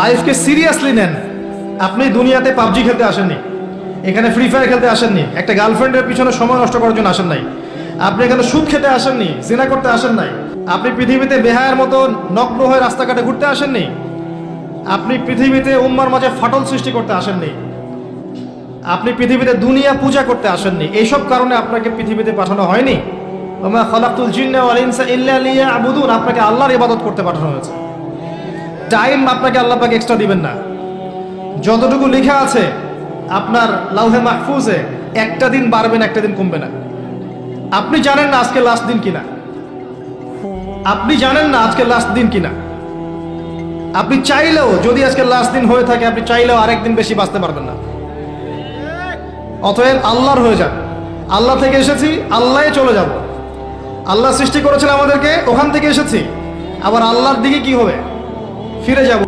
লাইফকে seriously নেন। আপনি দুনিয়াতে পাবজি খেলতে আসেননি, এখানে ফ্রি ফায়ার খেলতে আসেননি, একটা গার্লফ্রেন্ডের পিছনে সময় নষ্ট করার জন্য আসেন নাই, আপনি এখানে সুদ খেতে আসেননি, জিনা করতে আসেন নাই, আপনি পৃথিবীতে বেহায়ার মতো নগ্ন হয়ে রাস্তাঘাটে ঘুরতে আসেননি, আপনি পৃথিবীতে উম্মার মাঝে ফাটল সৃষ্টি করতে আসেননি, আপনি পৃথিবীতে দুনিয়া পূজা করতে আসেননি। এইসব কারণে আপনাকে পৃথিবীতে পাঠানো হয়নি। ওমা খালাকতুল জিন্না ওয়াল ইনসা ইল্লা লিয়াবুদুন, আপনাকে আল্লাহর ইবাদত করতে পাঠানো হয়েছে। টাইম আপনাকে আল্লাহ পাক এক্সট্রা দিবেন না। যতটুকু লেখা আছে আপনার লাউহে মাহফুজে, একটা দিন বাড়বে না, একটা দিন কমবে না। আপনি জানেন না আজকে লাস্ট দিন কিনা, আপনি জানেন না আজকে লাস্ট দিন কিনা। আপনি চাইলেও, যদি আজকে লাস্ট দিন হয়ে থাকে, আপনি চাইলেও আরেকদিন বেশি বাঁচতে পারবেন না। অতএব আল্লাহর হয়ে যান। আল্লাহ থেকে এসেছি, আল্লাহে চলে যাব। আল্লাহ সৃষ্টি করেছেন আমাদেরকে, ওখান থেকে এসেছি, আবার আল্লাহর দিকে কি হবে, ফিরে যাব।